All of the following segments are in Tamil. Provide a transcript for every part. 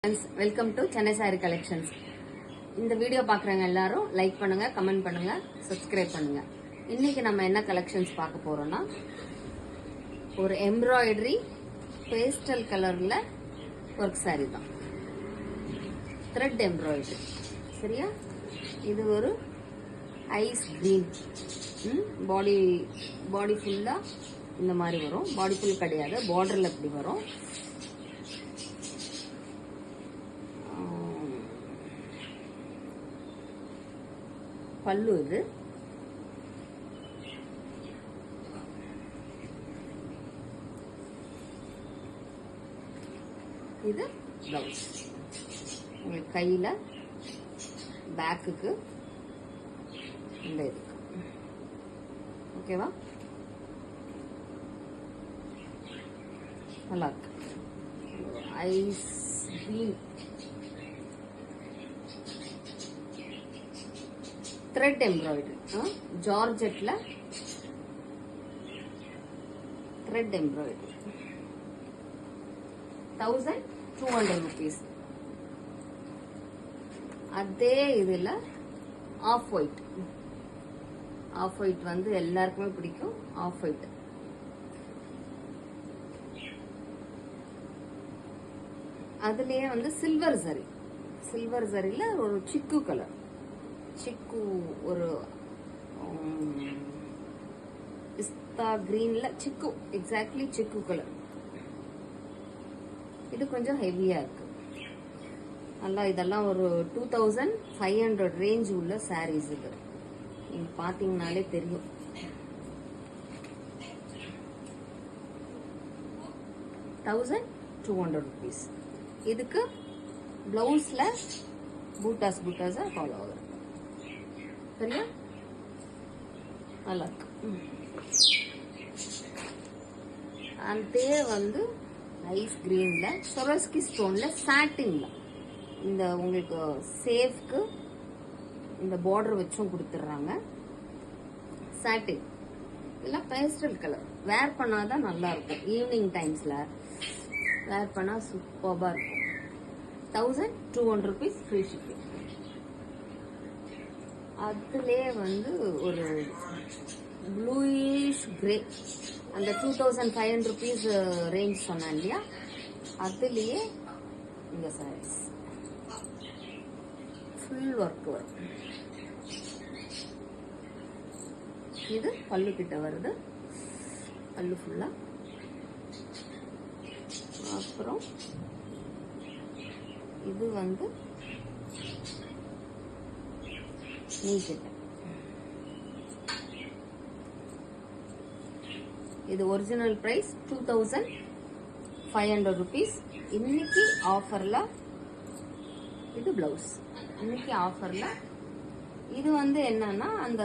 Friends, welcome to Chennai Saree Collections. இந்த வீடியோ பார்க்குறவங்க எல்லாரும் லைக் பண்ணுங்க, கமெண்ட் பண்ணுங்க, சப்ஸ்கிரைப் பண்ணுங்க. இன்னைக்கு நம்ம என்ன கலெக்ஷன்ஸ் பார்க்க போறோம்னா ஒரு எம்ப்ராய்டரி பேஸ்டல் கலர்ல ஒர்க் saree தான். Thread embroidery. சரியா? இது ஒரு ஐஸ் கிரீன். பாடி ஃபுல்லா இந்த மாதிரி வரும். பாடி ஃபுல் கிடையாது, பார்டர்ல இப்படி வரும். பல்லு இது பிளவுஸ். உங்களுக்கு கையில பேக்குக்கு இந்த இது ஓகேவா? நல்லா இருக்கு. ஐஸ் கிரீன் த்ரெட் எம்ப்ராய்டரி, ஜார்ஜெட்ல த்ரெட் எம்ப்ராய்டரி. 1200 rupees. அதே இதுல ஆஃப் ஒயிட். ஆஃப் ஒயிட் வந்து எல்லாருக்குமே பிடிக்கும். ஆஃப் ஒயிட் அதுலயே வந்து சில்வர் சரி. சில்வர் சரியில ஒரு சிக்கு கலர், சிக்கு ஒரு பிஸ்தா கிரீன்ல சிக்கு, எக்ஸாக்ட்லி சிக்கு கலர். இது கொஞ்சம் ஹெவியா இருக்கு. நல்லா இதெல்லாம் ஒரு 2500 ரேஞ்ச் உள்ள சாரீஸ். இது நீங்க பாத்தீங்கன்னாலே தெரியும். ₹1200. இதுக்கு பிளவுஸ்ல பூட்டாஸா ஃபாலோ ஆகுது. சரியா? நல்லா இருக்கு. அதே வந்து ஐஸ் கிரீன்ல சொரஸ்கி ஸ்டோன்ல சாட்டின்ல இந்த உங்களுக்கு சேஃப்க்கு இந்த பார்டர் வச்சும் கொடுத்துடுறாங்க. சாட்டின் இதெல்லாம் பேஸ்டல் கலர். வேர் பண்ணாதான் நல்லா இருக்கும். ஈவினிங் டைம்ஸ்ல வேர் பண்ணா சூப்பர்பா இருக்கும். ₹1200 ஃப்ரீ ஷிப்பிங். அதுலயே வந்து ஒரு ப்ளூயிஷ் கிரே, அந்த 2500 rupees ரேஞ்ச் சொன்னேன் இல்லையா, அதுலயே இந்த சாரீஸ் ஃபுல் ஒர்க் வரும். இது பல்லு கிட்ட வருது, பல்லு ஃபுல்லா. அப்புறம் இது வந்து நீக்கிட்ட. இது ஒரிஜினல் பிரைஸ் ₹2500. இன்னைக்கு ஆஃபர்ல இது பிளவுஸ். இன்னைக்கு ஆஃபர்ல இது வந்து என்னன்னா அந்த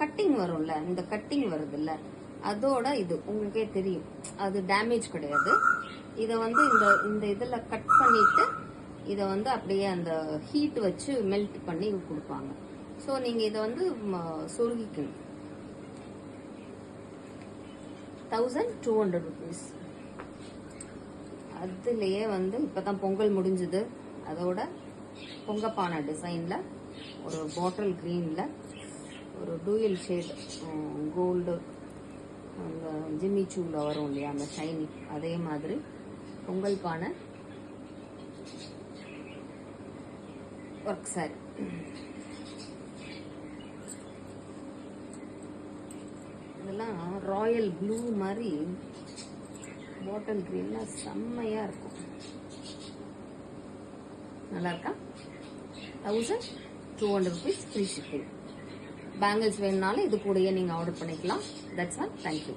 கட்டிங் வரும்ல, இந்த கட்டிங் வருது இல்ல, அதோட இது உங்களுக்கே தெரியும், அது டேமேஜ் கிடையாது. இத வந்து இந்த இதுல கட் பண்ணிட்டு இத வந்து அப்படியே அந்த ஹீட் வச்சு மெல்ட் பண்ணி கொடுப்பாங்க. ஸோ நீங்க இதை வந்து சொருகிக்கணும். ₹1200. அதுலயே வந்து இப்பதான் பொங்கல் முடிஞ்சது. அதோட பொங்கப்பானை டிசைன்ல ஒரு பாட்டில் கிரீன்ல ஒரு டூயல் ஷேட் கோல்டு, அந்த ஜிம்மி சூல வரும் இல்லையா அந்த ஷைனி, அதே மாதிரி பொங்கல் பானை ஒர்க் சாரி. இதெல்லாம் ராயல் ப்ளூ மாதிரி பாட்டில் கிரீன்ல செம்மையா இருக்கும். நல்லா இருக்கா? ₹1200 ஃப்ரீ ஷிப்பிங். பேங்கிள்ஸ் வேணும்னாலும் இது கூடயே நீங்க ஆர்டர் பண்ணிக்கலாம். That's all. தேங்க்யூ.